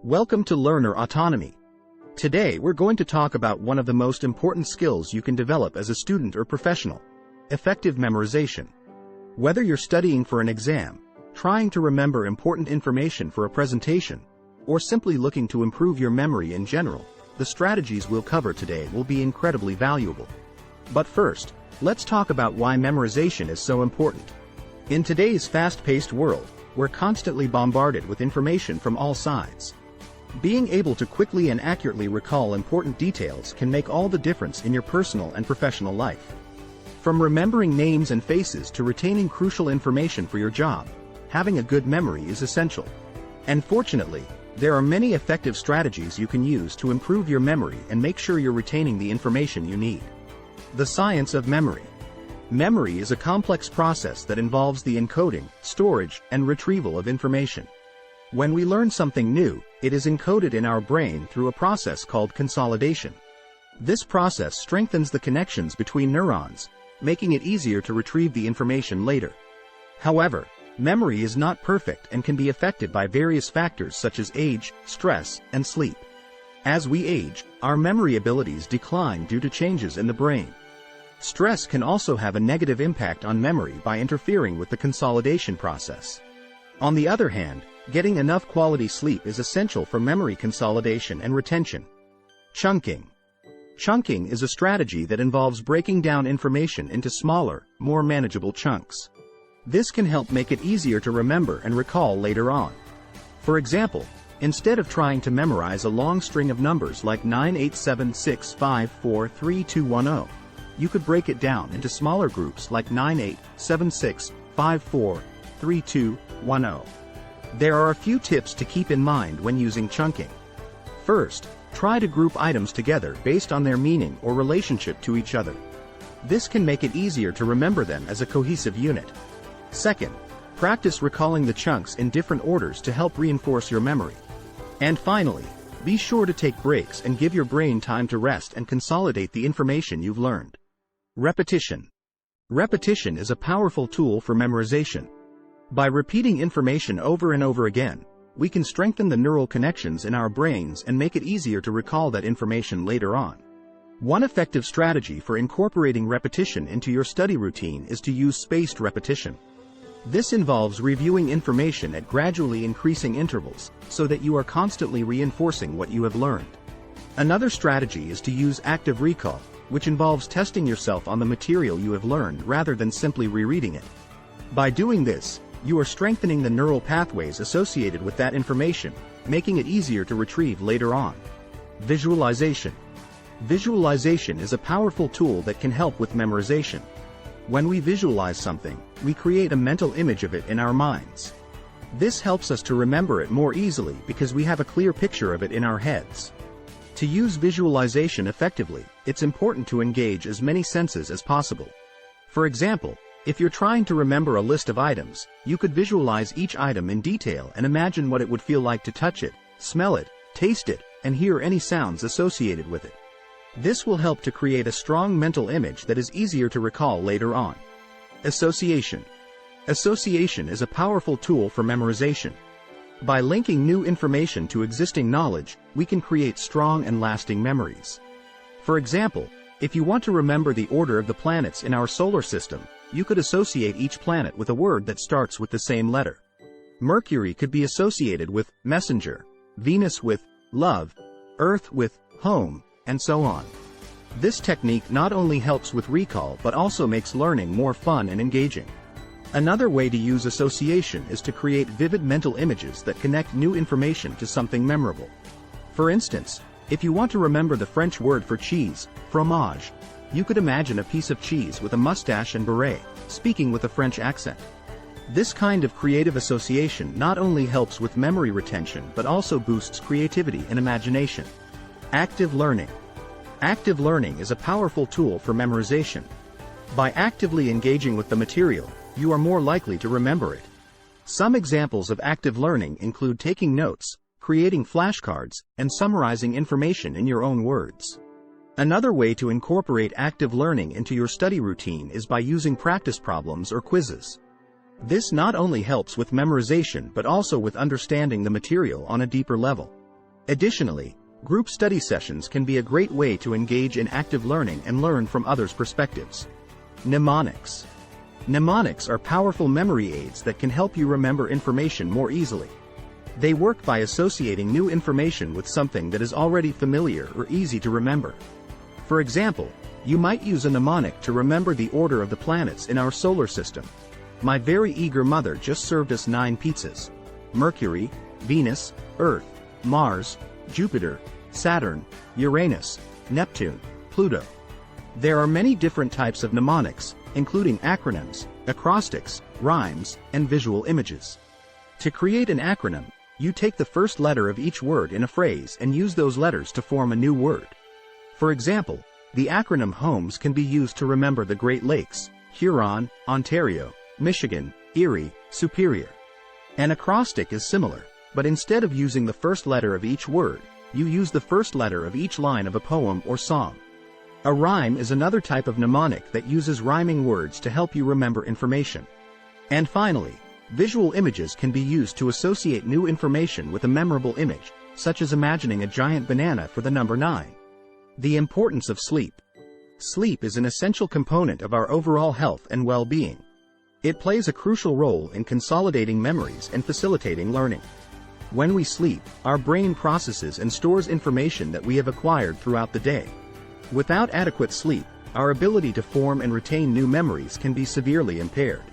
Welcome to Learner Autonomy. Today we're going to talk about one of the most important skills you can develop as a student or professional: effective memorization. Whether you're studying for an exam, trying to remember important information for a presentation, or simply looking to improve your memory in general, the strategies we'll cover today will be incredibly valuable. But first, let's talk about why memorization is so important. In today's fast-paced world, we're constantly bombarded with information from all sides. Being able to quickly and accurately recall important details can make all the difference in your personal and professional life. From remembering names and faces to retaining crucial information for your job, having a good memory is essential. And fortunately, there are many effective strategies you can use to improve your memory and make sure you're retaining the information you need. The science of memory. Memory is a complex process that involves the encoding, storage, and retrieval of information. When we learn something new, it is encoded in our brain through a process called consolidation. This process strengthens the connections between neurons, making it easier to retrieve the information later. However, memory is not perfect and can be affected by various factors such as age, stress, and sleep. As we age, our memory abilities decline due to changes in the brain. Stress can also have a negative impact on memory by interfering with the consolidation process. On the other hand, getting enough quality sleep is essential for memory consolidation and retention. Chunking. Chunking is a strategy that involves breaking down information into smaller, more manageable chunks. This can help make it easier to remember and recall later on. For example, instead of trying to memorize a long string of numbers like 98765432210, you could break it down into smaller groups like 9876543210. There are a few tips to keep in mind when using chunking. First, try to group items together based on their meaning or relationship to each other. This can make it easier to remember them as a cohesive unit. Second, practice recalling the chunks in different orders to help reinforce your memory. And finally, be sure to take breaks and give your brain time to rest and consolidate the information you've learned. Repetition. Repetition is a powerful tool for memorization. By repeating information over and over again, we can strengthen the neural connections in our brains and make it easier to recall that information later on. One effective strategy for incorporating repetition into your study routine is to use spaced repetition. This involves reviewing information at gradually increasing intervals, so that you are constantly reinforcing what you have learned. Another strategy is to use active recall, which involves testing yourself on the material you have learned rather than simply rereading it. By doing this, you are strengthening the neural pathways associated with that information, making it easier to retrieve later on. Visualization. Visualization is a powerful tool that can help with memorization. When we visualize something, we create a mental image of it in our minds. This helps us to remember it more easily because we have a clear picture of it in our heads. To use visualization effectively, it's important to engage as many senses as possible. For example, if you're trying to remember a list of items, you could visualize each item in detail and imagine what it would feel like to touch it, smell it, taste it, and hear any sounds associated with it. This will help to create a strong mental image that is easier to recall later on. Association. Association is a powerful tool for memorization. By linking new information to existing knowledge, we can create strong and lasting memories. For example, if you want to remember the order of the planets in our solar system, you could associate each planet with a word that starts with the same letter. Mercury could be associated with messenger, Venus with love, Earth with home, and so on. This technique not only helps with recall but also makes learning more fun and engaging. Another way to use association is to create vivid mental images that connect new information to something memorable. For instance, if you want to remember the French word for cheese, fromage, you could imagine a piece of cheese with a mustache and beret, speaking with a French accent. This kind of creative association not only helps with memory retention but also boosts creativity and imagination. Active learning. Active learning is a powerful tool for memorization. By actively engaging with the material, you are more likely to remember it. Some examples of active learning include taking notes, creating flashcards, and summarizing information in your own words. Another way to incorporate active learning into your study routine is by using practice problems or quizzes. This not only helps with memorization but also with understanding the material on a deeper level. Additionally, group study sessions can be a great way to engage in active learning and learn from others' perspectives. Mnemonics. Mnemonics are powerful memory aids that can help you remember information more easily. They work by associating new information with something that is already familiar or easy to remember. For example, you might use a mnemonic to remember the order of the planets in our solar system. My very eager mother just served us 9 pizzas: Mercury, Venus, Earth, Mars, Jupiter, Saturn, Uranus, Neptune, Pluto. There are many different types of mnemonics, including acronyms, acrostics, rhymes, and visual images. To create an acronym, you take the first letter of each word in a phrase and use those letters to form a new word. For example, the acronym HOMES can be used to remember the Great Lakes, Huron, Ontario, Michigan, Erie, Superior. An acrostic is similar, but instead of using the first letter of each word, you use the first letter of each line of a poem or song. A rhyme is another type of mnemonic that uses rhyming words to help you remember information. And finally, visual images can be used to associate new information with a memorable image, such as imagining a giant banana for the number 9. The importance of sleep. Sleep is an essential component of our overall health and well-being. It plays a crucial role in consolidating memories and facilitating learning. When we sleep, our brain processes and stores information that we have acquired throughout the day. Without adequate sleep, our ability to form and retain new memories can be severely impaired.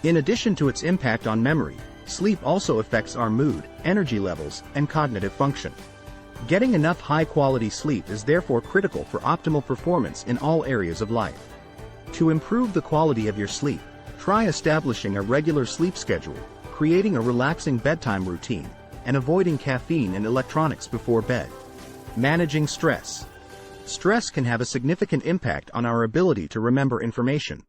In addition to its impact on memory, sleep also affects our mood, energy levels, and cognitive function. Getting enough high-quality sleep is therefore critical for optimal performance in all areas of life. To improve the quality of your sleep, try establishing a regular sleep schedule, creating a relaxing bedtime routine, and avoiding caffeine and electronics before bed. Managing stress. Stress can have a significant impact on our ability to remember information.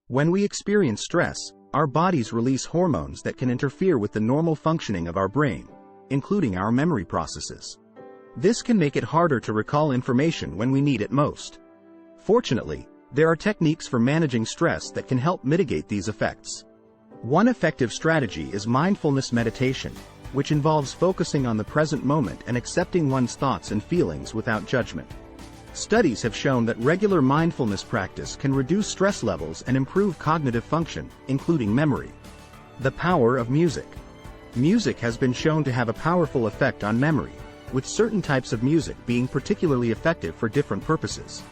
When we experience stress, our bodies release hormones that can interfere with the normal functioning of our brain, including our memory processes. This can make it harder to recall information when we need it most. Fortunately, there are techniques for managing stress that can help mitigate these effects. One effective strategy is mindfulness meditation, which involves focusing on the present moment and accepting one's thoughts and feelings without judgment. Studies have shown that regular mindfulness practice can reduce stress levels and improve cognitive function, including memory. The power of music. Music has been shown to have a powerful effect on memory, with certain types of music being particularly effective for different purposes.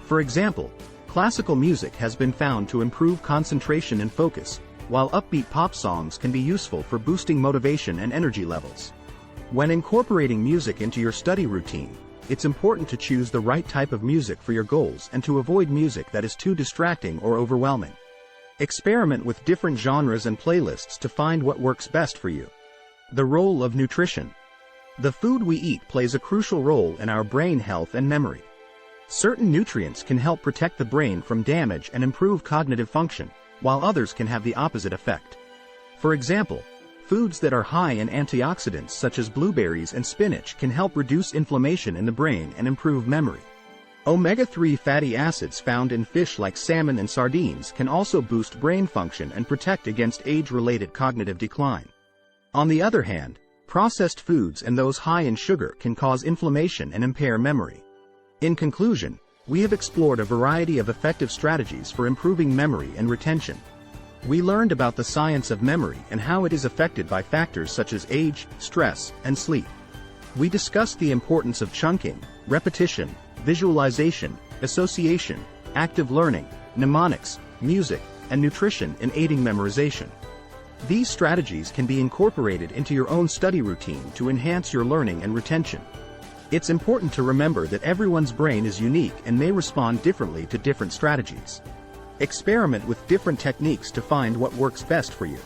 For example, classical music has been found to improve concentration and focus, while upbeat pop songs can be useful for boosting motivation and energy levels. When incorporating music into your study routine, it's important to choose the right type of music for your goals and to avoid music that is too distracting or overwhelming. Experiment with different genres and playlists to find what works best for you. The role of nutrition. The food we eat plays a crucial role in our brain health and memory. Certain nutrients can help protect the brain from damage and improve cognitive function, while others can have the opposite effect. For example, foods that are high in antioxidants such as blueberries and spinach can help reduce inflammation in the brain and improve memory. Omega-3 fatty acids found in fish like salmon and sardines can also boost brain function and protect against age-related cognitive decline. On the other hand, processed foods and those high in sugar can cause inflammation and impair memory. In conclusion, we have explored a variety of effective strategies for improving memory and retention. We learned about the science of memory and how it is affected by factors such as age, stress, and sleep. We discussed the importance of chunking, repetition, visualization, association, active learning, mnemonics, music, and nutrition in aiding memorization. These strategies can be incorporated into your own study routine to enhance your learning and retention. It's important to remember that everyone's brain is unique and may respond differently to different strategies. Experiment with different techniques to find what works best for you.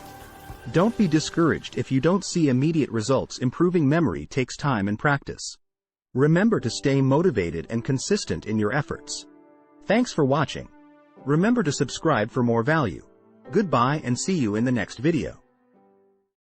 Don't be discouraged if you don't see immediate results. Improving memory takes time and practice. Remember to stay motivated and consistent in your efforts. Thanks for watching. Remember to subscribe for more value. Goodbye and see you in the next video.